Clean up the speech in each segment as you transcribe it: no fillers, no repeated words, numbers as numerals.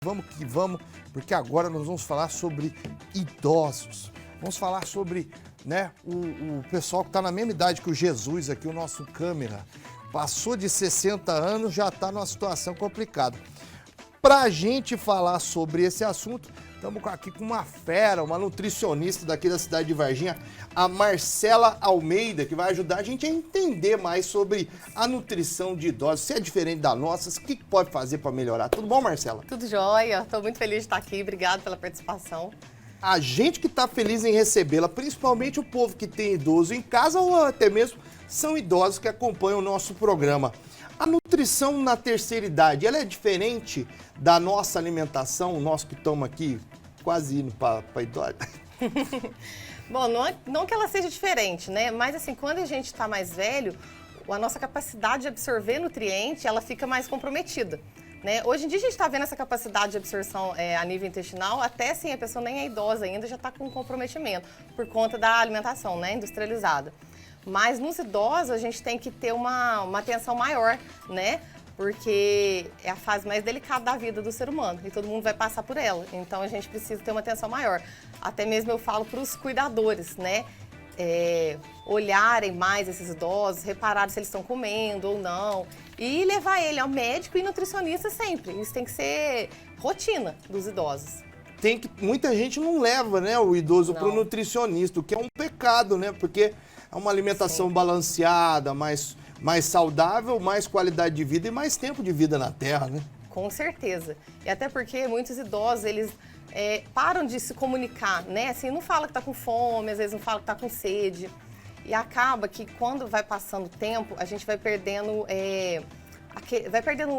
Vamos que vamos, porque agora nós vamos falar sobre idosos. Vamos falar sobre, né, o pessoal que está na mesma idade que o Jesus aqui, o nosso câmera. Passou de 60 anos, já está numa situação complicada. Para a gente falar sobre esse assunto, estamos aqui com uma fera, uma nutricionista daqui da cidade de Varginha, a Marcela Almeida, que vai ajudar a gente a entender mais sobre a nutrição de idosos. Se é diferente da nossa, o que pode fazer para melhorar? Tudo bom, Marcela? Tudo jóia, estou muito feliz de estar aqui, obrigada pela participação. A gente que está feliz em recebê-la, principalmente o povo que tem idoso em casa ou até mesmo são idosos que acompanham o nosso programa. A nutrição na terceira idade, ela é diferente da nossa alimentação, nós que estamos aqui quase indo para a idade? Bom, não que ela seja diferente, né? Mas assim, quando a gente está mais velho, a nossa capacidade de absorver nutriente, ela fica mais comprometida. Né? Hoje em dia a gente está vendo essa capacidade de absorção a nível intestinal, até assim a pessoa nem é idosa ainda, já está com comprometimento, por conta da alimentação, né, industrializada. Mas nos idosos a gente tem que ter uma atenção maior, né? Porque é a fase mais delicada da vida do ser humano e todo mundo vai passar por ela. Então a gente precisa ter uma atenção maior. Até mesmo eu falo para os cuidadores, né? Olharem mais esses idosos, reparar se eles estão comendo ou não. E levar ele ao médico e nutricionista sempre. Isso tem que ser rotina dos idosos. Muita gente não leva, né, o idoso para o nutricionista, o que é um pecado, né? Porque é uma alimentação balanceada, mais saudável, mais qualidade de vida e mais tempo de vida na Terra, né? Com certeza. E até porque muitos idosos, eles param de se comunicar, né? Assim, não fala que tá com fome, às vezes não fala que tá com sede. E acaba que quando vai passando o tempo, a gente vai perdendo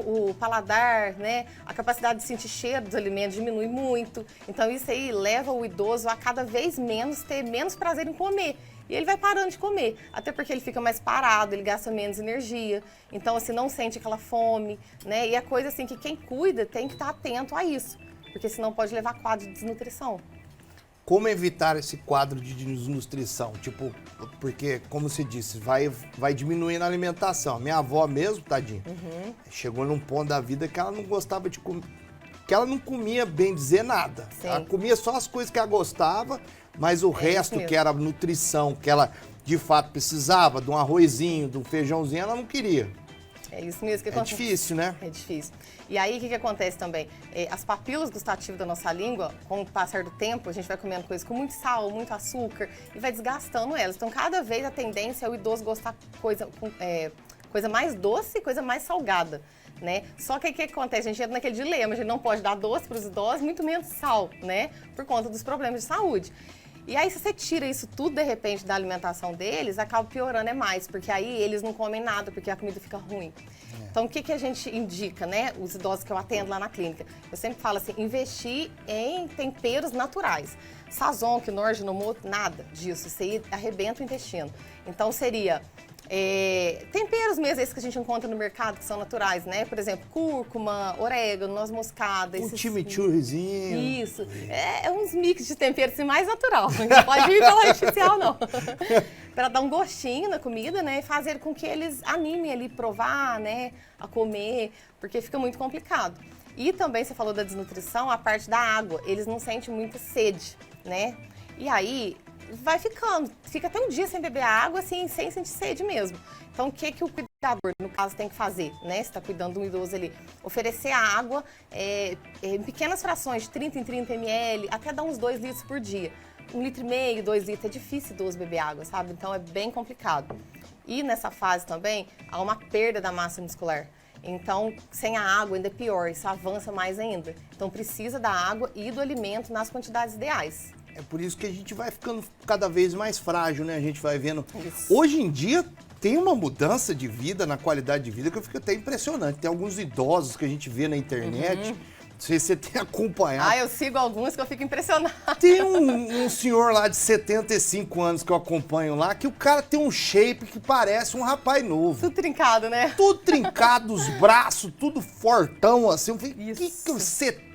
o paladar, né? A capacidade de sentir cheiro dos alimentos diminui muito. Então isso aí leva o idoso a cada vez menos ter menos prazer em comer. E ele vai parando de comer, até porque ele fica mais parado, ele gasta menos energia. Então assim, não sente aquela fome, né? E é coisa assim que quem cuida tem que estar atento a isso, porque senão pode levar quadro de desnutrição. Como evitar esse quadro de desnutrição? Tipo, porque, como você disse, vai diminuindo a alimentação. A minha avó mesmo, tadinha, chegou num ponto da vida que ela não gostava de comer, que ela não comia, bem dizer, nada. Sim. Ela comia só as coisas que ela gostava, mas o resto, que era nutrição, que ela de fato precisava, de um arrozinho, de um feijãozinho, ela não queria. É isso mesmo que acontece. É difícil, né? É difícil. E aí, o que acontece também? As papilas gustativas da nossa língua, com o passar do tempo, a gente vai comendo coisas com muito sal, muito açúcar, e vai desgastando elas. Então, cada vez a tendência é o idoso gostar coisa mais doce e coisa mais salgada, né? Só que o que acontece? A gente entra naquele dilema, a gente não pode dar doce para os idosos, muito menos sal, né? Por conta dos problemas de saúde. E aí, se você tira isso tudo, de repente, da alimentação deles, acaba piorando mais, porque aí eles não comem nada, porque a comida fica ruim. Então, o que a gente indica, né? Os idosos que eu atendo lá na clínica, eu sempre falo assim, investir em temperos naturais. Sazon, quinoa, ginomoto, nada disso, isso aí arrebenta o intestino. Então, seria temperos mesmo, esses que a gente encontra no mercado, que são naturais, né? Por exemplo, cúrcuma, orégano, noz moscada. Um chimichurrizinho. Isso. É uns mix de temperos assim, mais natural. Não pode ir pela artificial, não. Para dar um gostinho na comida, né? E fazer com que eles animem ali, provar, né? A comer, porque fica muito complicado. E também, você falou da desnutrição, a parte da água. Eles não sentem muita sede, né? E aí vai fica até um dia sem beber água, assim, sem sentir sede mesmo. Então, o que o cuidador, no caso, tem que fazer, né? Se está cuidando de um idoso ali, oferecer a água em pequenas frações, de 30 em 30 ml, até dar uns 2 litros por dia. 1,5 litro, 2 litros, é difícil idoso beber água, sabe? Então, é bem complicado. E nessa fase também, há uma perda da massa muscular. Então, sem a água ainda é pior, isso avança mais ainda. Então, precisa da água e do alimento nas quantidades ideais. É por isso que a gente vai ficando cada vez mais frágil, né? A gente vai vendo. Isso. Hoje em dia tem uma mudança de vida, na qualidade de vida, que eu fico até impressionante. Tem alguns idosos que a gente vê na internet. Não sei se você tem acompanhado. Eu sigo alguns que eu fico impressionada. Tem um senhor lá de 75 anos que eu acompanho lá, que o cara tem um shape que parece um rapaz novo. Tudo trincado, né? Tudo trincado, os braços, tudo fortão, assim. Eu falei, Isso.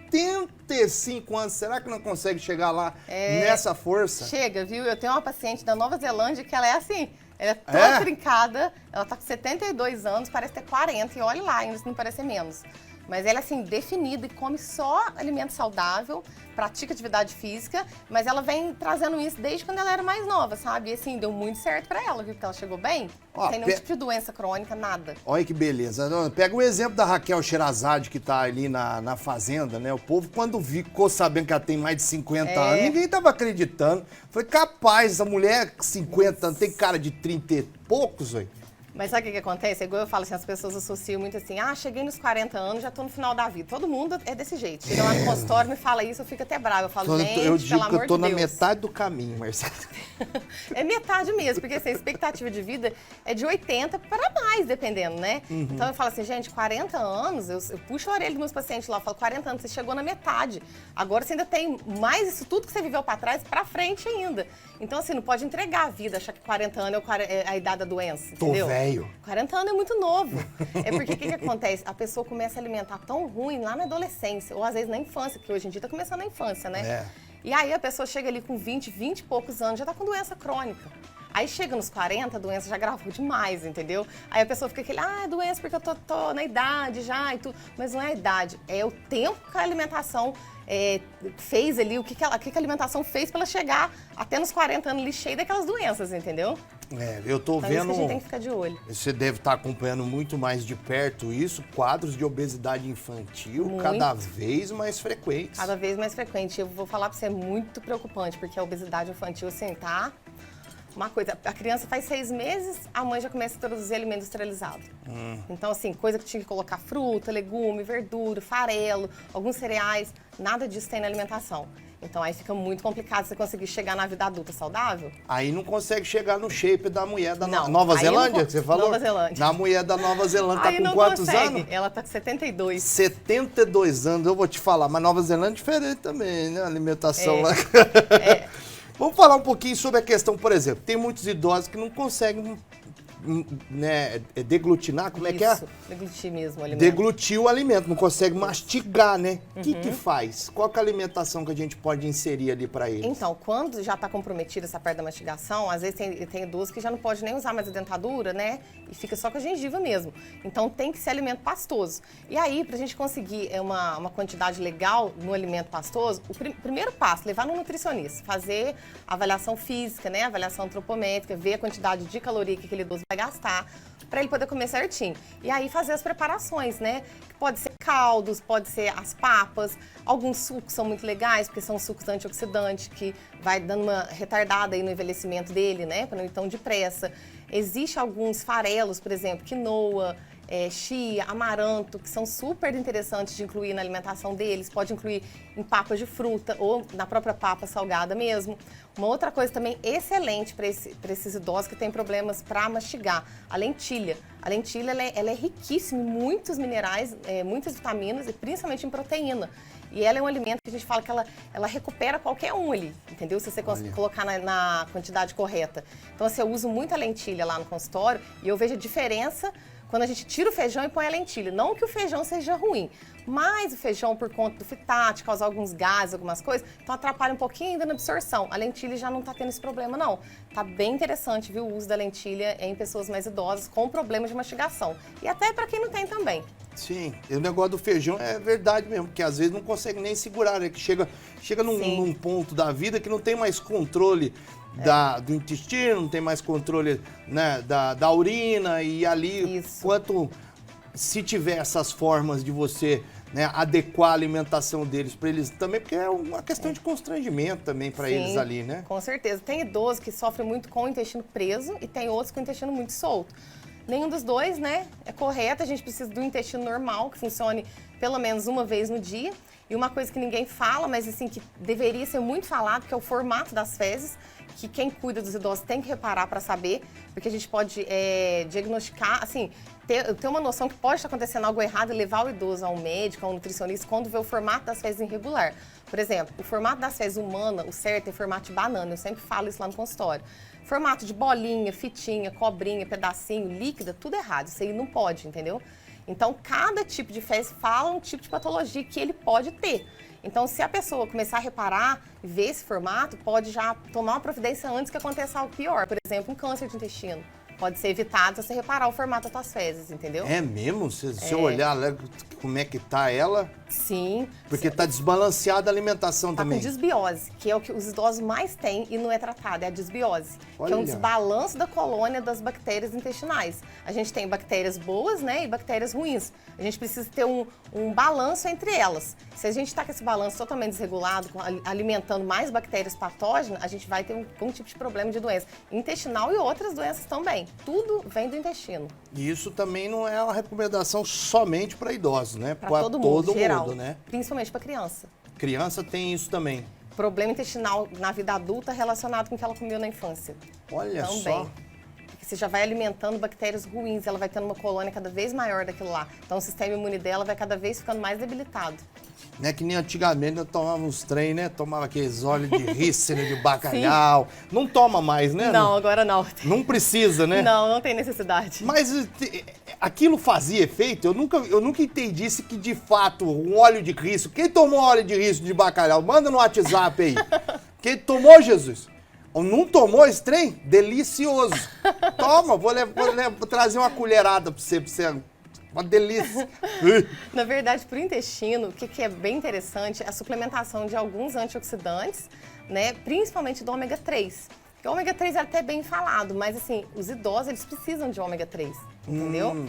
75 anos, será que não consegue chegar lá nessa força? Chega, viu? Eu tenho uma paciente da Nova Zelândia que ela é assim, ela é toda trincada, ela tá com 72 anos, parece ter 40, e olha lá, ainda não parece menos. Mas ela é assim, definida e come só alimento saudável, pratica atividade física, mas ela vem trazendo isso desde quando ela era mais nova, sabe? E assim, deu muito certo pra ela, viu? Porque ela chegou bem, Ó, sem nenhum tipo de doença crônica, nada. Olha que beleza. Pega o exemplo da Raquel Sherazade, que tá ali na fazenda, né? O povo, quando ficou sabendo que ela tem mais de 50 anos, ninguém tava acreditando. Foi capaz, essa mulher, 50 anos, tem cara de 30 e poucos, velho. Mas sabe o que acontece? Igual eu falo assim, as pessoas associam muito assim, cheguei nos 40 anos, já tô no final da vida. Todo mundo é desse jeito. Chega lá no consultório, me fala isso, eu fico até brava. Eu falo, gente, eu digo pelo que amor eu tô de na Deus. metade do caminho, Marcelo. É metade mesmo, porque assim, a expectativa de vida é de 80 para mais, dependendo, né? Então eu falo assim, gente, 40 anos, eu puxo a orelha dos meus pacientes lá, eu falo, 40 anos, você chegou na metade. Agora você ainda tem mais isso tudo que você viveu para trás, para frente ainda. Então assim, não pode entregar a vida, achar que 40 anos é a idade da doença, entendeu? Tô velho. 40 anos é muito novo. É porque o que acontece? A pessoa começa a alimentar tão ruim lá na adolescência, ou às vezes na infância, que hoje em dia tá começando na infância, né? É. E aí a pessoa chega ali com 20 e poucos anos, já tá com doença crônica. Aí chega nos 40, a doença já gravou demais, entendeu? Aí a pessoa fica aquele, é doença porque eu tô na idade já e tudo. Mas não é a idade, é o tempo que a alimentação fez ali, o que a alimentação fez pra ela chegar até nos 40 anos ali cheia daquelas doenças, entendeu? Eu tô Então, vendo. isso que a gente tem que ficar de olho. Você deve estar acompanhando muito mais de perto isso, quadros de obesidade infantil Muito. cada vez mais frequentes. Cada vez mais frequente. Eu vou falar pra você, é muito preocupante, porque a obesidade infantil, assim, tá... Uma coisa, a criança faz 6 meses, a mãe já começa a introduzir alimento industrializado. Então, assim, coisa que tinha que colocar fruta, legume, verdura, farelo, alguns cereais, nada disso tem na alimentação. Então, aí fica muito complicado você conseguir chegar na vida adulta saudável. Aí não consegue chegar no shape da mulher da Não, Nova aí Zelândia, não- que você falou? Nova Zelândia. Na mulher da Nova Zelândia, tá Aí com não quantos consegue. anos? Ela tá com 72. 72 anos, eu vou te falar, mas Nova Zelândia é diferente também, né? A alimentação lá. Vamos falar um pouquinho sobre a questão, por exemplo, tem muitos idosos que não conseguem né, deglutinar, como é que é? Isso, deglutir mesmo o alimento. Deglutir o alimento, não consegue mastigar, né? O que faz? Qual que é a alimentação que a gente pode inserir ali para eles? Então, quando já está comprometida essa parte da mastigação, às vezes tem idoso que já não pode nem usar mais a dentadura, né? E fica só com a gengiva mesmo. Então, tem que ser alimento pastoso. E aí, para a gente conseguir uma quantidade legal no alimento pastoso, o primeiro passo, levar no nutricionista, fazer a avaliação física, né? Avaliação antropométrica, ver a quantidade de caloria que aquele idoso vai gastar, para ele poder comer certinho. E aí fazer as preparações, né? Que pode ser caldos, pode ser as papas, alguns sucos são muito legais, porque são sucos antioxidantes, que vai dando uma retardada aí no envelhecimento dele, né? Para não ir tão depressa. Existem alguns farelos, por exemplo, quinoa, chia, amaranto, que são super interessantes de incluir na alimentação deles. Pode incluir em papas de fruta ou na própria papa salgada mesmo. Uma outra coisa também excelente para esses idosos que têm problemas para mastigar, a lentilha. A lentilha ela é riquíssima em muitos minerais, muitas vitaminas e principalmente em proteína. E ela é um alimento que a gente fala que ela recupera qualquer um ali, entendeu? Se você conseguir colocar na quantidade correta. Então, assim, eu uso muita lentilha lá no consultório e eu vejo a diferença quando a gente tira o feijão e põe a lentilha. Não que o feijão seja ruim, mas o feijão, por conta do fitate, causar alguns gases, algumas coisas, então atrapalha um pouquinho ainda na absorção. A lentilha já não tá tendo esse problema, não. Tá bem interessante, viu, o uso da lentilha em pessoas mais idosas com problemas de mastigação. E até para quem não tem também. Sim, e o negócio do feijão é verdade mesmo, porque às vezes não consegue nem segurar, né? Que chega num ponto da vida que não tem mais controle do intestino, não tem mais controle, né, da urina, e ali, se tiver essas formas de você, né, adequar a alimentação deles para eles também, porque é uma questão de constrangimento também para eles ali, né? Com certeza. Tem idosos que sofrem muito com o intestino preso e tem outros com o intestino muito solto. Nenhum dos dois, né, é correto. A gente precisa do intestino normal, que funcione pelo menos uma vez no dia. E uma coisa que ninguém fala, mas assim, que deveria ser muito falado, que é o formato das fezes, que quem cuida dos idosos tem que reparar para saber, porque a gente pode diagnosticar, assim, ter uma noção que pode estar acontecendo algo errado e levar o idoso a um médico, a um nutricionista, quando vê o formato das fezes irregular. Por exemplo, o formato das fezes humana, o certo é formato de banana, eu sempre falo isso lá no consultório. Formato de bolinha, fitinha, cobrinha, pedacinho, líquida, tudo errado, isso aí não pode, entendeu? Então, cada tipo de fezes fala um tipo de patologia que ele pode ter. Então, se a pessoa começar a reparar e ver esse formato, pode já tomar uma providência antes que aconteça algo pior. Por exemplo, um câncer de intestino. pode ser evitado se você reparar o formato das tuas fezes, entendeu? É mesmo? Se eu olhar como é que tá ela... Sim. Porque tá desbalanceada a alimentação tá também. Com desbiose, que é o que os idosos mais têm e não é tratado, é a desbiose. Olha. Que é um desbalanço da colônia das bactérias intestinais. A gente tem bactérias boas, né, e bactérias ruins. A gente precisa ter um balanço entre elas. Se a gente está com esse balanço totalmente desregulado, alimentando mais bactérias patógenas, a gente vai ter algum tipo de problema de doença intestinal e outras doenças também. Tudo vem do intestino. E isso também não é uma recomendação somente para idosos, né? Para todo mundo, geral, né? Principalmente para criança. Criança tem isso também. Problema intestinal na vida adulta relacionado com o que ela comeu na infância. Olha também. Só. Porque você já vai alimentando bactérias ruins, ela vai tendo uma colônia cada vez maior daquilo lá. Então o sistema imune dela vai cada vez ficando mais debilitado. Não é que nem antigamente eu tomava uns trem, né? Tomava aqueles óleos de rícino, de bacalhau. Não toma mais, né? Não, agora não. Não precisa, né? Não tem necessidade. Mas aquilo fazia efeito? Eu nunca entendi se que de fato um óleo de rícino... Quem tomou óleo de rícino de bacalhau? Manda no WhatsApp aí. Quem tomou, Jesus? Ou não tomou esse trem? Delicioso. Toma, vou trazer uma colherada pra você. Uma delícia. Na verdade, para o intestino, o que é bem interessante é a suplementação de alguns antioxidantes, né? Principalmente do ômega 3. Porque o ômega 3 é até bem falado, mas assim, os idosos eles precisam de ômega 3, entendeu?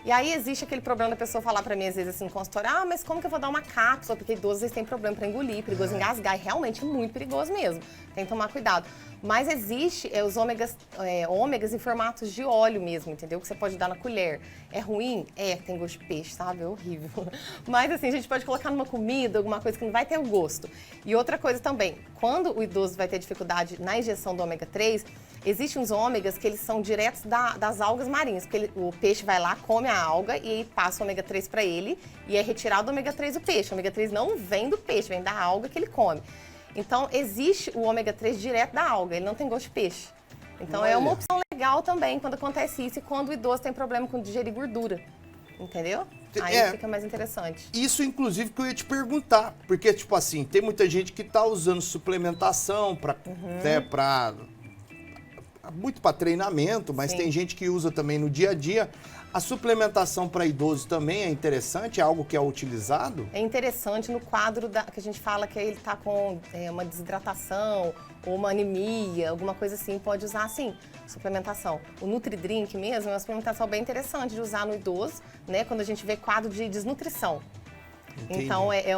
E aí existe aquele problema da pessoa falar pra mim, às vezes, assim, no consultório, mas como que eu vou dar uma cápsula? Porque idosos eles têm problema pra engolir, perigoso engasgar, e realmente é muito perigoso mesmo. Tem que tomar cuidado. Mas existe os ômegas em formatos de óleo mesmo, entendeu? Que você pode dar na colher. É ruim? Tem gosto de peixe, sabe? É horrível. Mas assim, a gente pode colocar numa comida, alguma coisa que não vai ter o gosto. E outra coisa também, quando o idoso vai ter dificuldade na injeção do ômega 3, existem uns ômegas que eles são diretos das algas marinhas, porque o peixe vai lá, come a alga e aí passa o ômega 3 para ele e é retirado do ômega 3 do peixe. O ômega 3 não vem do peixe, vem da alga que ele come. Então, existe o ômega 3 direto da alga, ele não tem gosto de peixe. Então, é uma opção legal também quando acontece isso e quando o idoso tem problema com digerir gordura, entendeu? Aí fica mais interessante. Isso, inclusive, que eu ia te perguntar, porque, tipo assim, tem muita gente que tá usando suplementação muito para treinamento, mas Sim. tem gente que usa também no dia a dia. A suplementação para idosos também é interessante? É algo que é utilizado? É interessante no quadro que a gente fala que ele está com uma desidratação ou uma anemia, alguma coisa assim, pode usar sim, suplementação. O Nutri-Drink mesmo é uma suplementação bem interessante de usar no idoso, né, quando a gente vê quadro de desnutrição. Entendi. Então, ele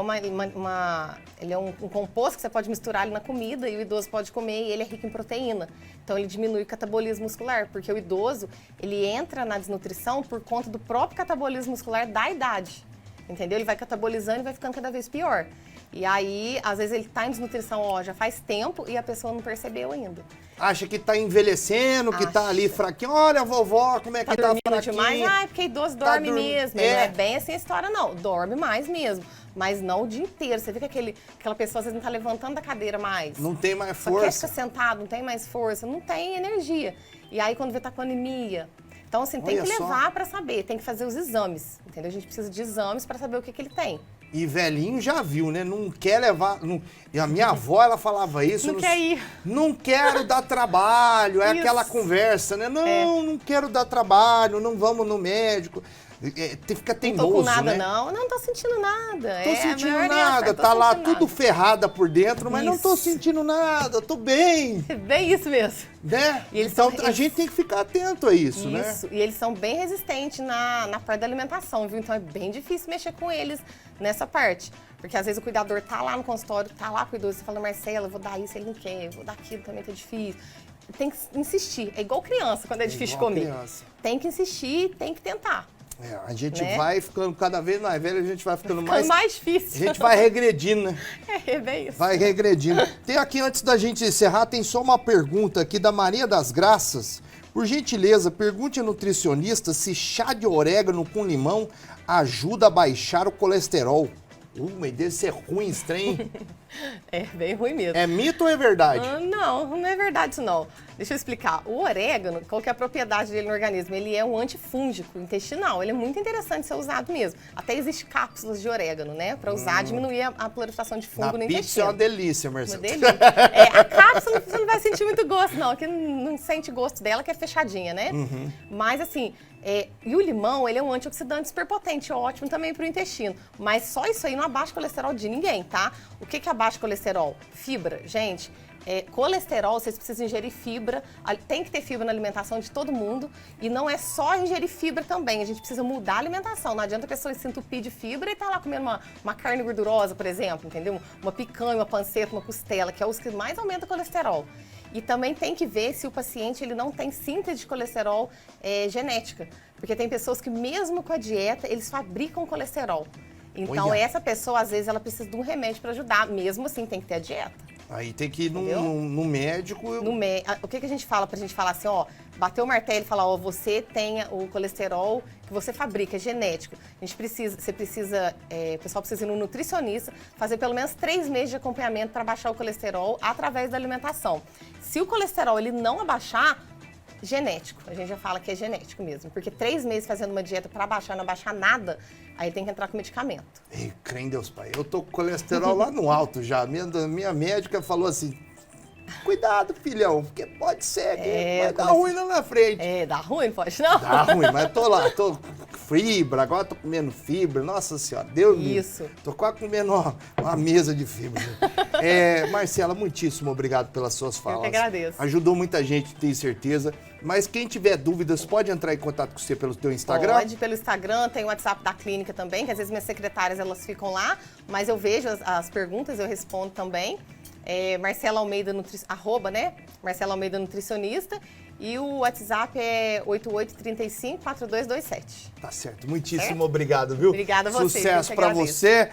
é um composto que você pode misturar ali na comida e o idoso pode comer e ele é rico em proteína. Então, ele diminui o catabolismo muscular, porque o idoso, ele entra na desnutrição por conta do próprio catabolismo muscular da idade, entendeu? Ele vai catabolizando e vai ficando cada vez pior. E aí, às vezes, ele está em desnutrição já faz tempo e a pessoa não percebeu ainda. Acha que tá envelhecendo, que tá ali fraquinho. Olha, vovó, como é que tá fraquinho. Demais? Porque idoso dorme mesmo. Não é bem assim a história, não. Dorme mais mesmo. Mas não o dia inteiro. Você vê que aquela pessoa, às vezes, não tá levantando da cadeira mais. Não tem mais força. Só quer ficar sentado, não tem mais força. Não tem energia. E aí, quando vê, tá com anemia. Então, assim, tem que levar pra saber. Tem que fazer os exames, entendeu? A gente precisa de exames pra saber o que ele tem. E velhinho já viu, né? Não quer levar... E a minha avó, ela falava isso. Não quer ir. Não quero dar trabalho. É aquela conversa, né? Não quero dar trabalho, não vamos no médico. Fica teimoso, não tô com nada, né? Não tô sentindo nada. Tô sentindo nada. Tá lá tudo ferrada por dentro, mas não tô sentindo nada. Tô bem. Bem isso mesmo. Né? Então a gente tem que ficar atento a isso, né? Isso. E eles são bem resistentes na parte da alimentação, viu? Então é bem difícil mexer com eles nessa parte. Porque às vezes o cuidador tá lá no consultório, tá lá com o idoso, você fala, Marcela, eu vou dar isso, ele não quer, eu vou dar aquilo, também tá difícil. Tem que insistir. É igual criança quando é difícil de comer. Criança. Tem que insistir, tem que tentar. A gente vai ficando cada vez mais velho, a gente vai ficando mais difícil. A gente vai regredindo, né? É bem isso. Vai regredindo. Tem aqui, antes da gente encerrar, tem só uma pergunta aqui da Maria das Graças. Por gentileza, pergunte a nutricionista se chá de orégano com limão ajuda a baixar o colesterol. Mas deve ser ruim esse trem. É bem ruim mesmo. É mito ou é verdade? Não é verdade isso não. Deixa eu explicar. O orégano, qual que é a propriedade dele no organismo? Ele é um antifúngico intestinal. Ele é muito interessante ser usado mesmo. Até existe cápsulas de orégano, né? Para usar, diminuir a proliferação de fungo no pizza intestino. é uma delícia, Uma Marcelo. delícia. A cápsula você não vai sentir muito gosto, não. Que não sente gosto dela, que é fechadinha, né? Mas assim, e o limão, ele é um antioxidante super potente, ótimo também para o intestino. Mas só isso aí não abaixa o colesterol de ninguém, tá? O que abaixa o colesterol? Fibra. Gente, colesterol, vocês precisam ingerir fibra. Tem que ter fibra na alimentação de todo mundo. E não é só ingerir fibra também. A gente precisa mudar a alimentação. Não adianta a pessoa se entupir de fibra e tá lá comendo uma carne gordurosa, por exemplo, entendeu? Uma picanha, uma panceta, uma costela, que é os que mais aumenta o colesterol. E também tem que ver se o paciente ele não tem síntese de colesterol genética. Porque tem pessoas que mesmo com a dieta, eles fabricam colesterol. Então, Olha. essa pessoa, às vezes, ela precisa de um remédio para ajudar. Mesmo assim, tem que ter a dieta. Aí tem que ir Entendeu? no médico. O que a gente fala pra gente falar assim, ó, bater o martelo e falar, ó, você tem o colesterol que você fabrica, é genético. O pessoal precisa ir no nutricionista, fazer pelo menos 3 meses de acompanhamento para baixar o colesterol através da alimentação. Se o colesterol ele não abaixar, genético, a gente já fala que é genético mesmo, porque 3 meses fazendo uma dieta para baixar, não abaixar nada, aí tem que entrar com medicamento. Ei, crê em Deus, pai. Eu tô com colesterol lá no alto já. Minha médica falou assim, cuidado, filhão, porque pode ser que vai dar ruim lá na frente. Dá ruim, pode não? Dá ruim, mas tô lá, tô com fibra, agora tô comendo fibra. Nossa Senhora, Deus me livre. Isso. Tô quase comendo uma mesa de fibra. Marcela, muitíssimo obrigado pelas suas falas. Eu que agradeço. Ajudou muita gente, tenho certeza. Mas quem tiver dúvidas, pode entrar em contato com você pelo teu Instagram? Pode, pelo Instagram, tem o WhatsApp da clínica também, que às vezes minhas secretárias elas ficam lá, mas eu vejo as perguntas, eu respondo também. Marcela Almeida, arroba, né? Marcela Almeida Nutricionista. E o WhatsApp é 8835-4227. Tá certo. Muitíssimo obrigado, viu? Obrigada a você. Sucesso pra você.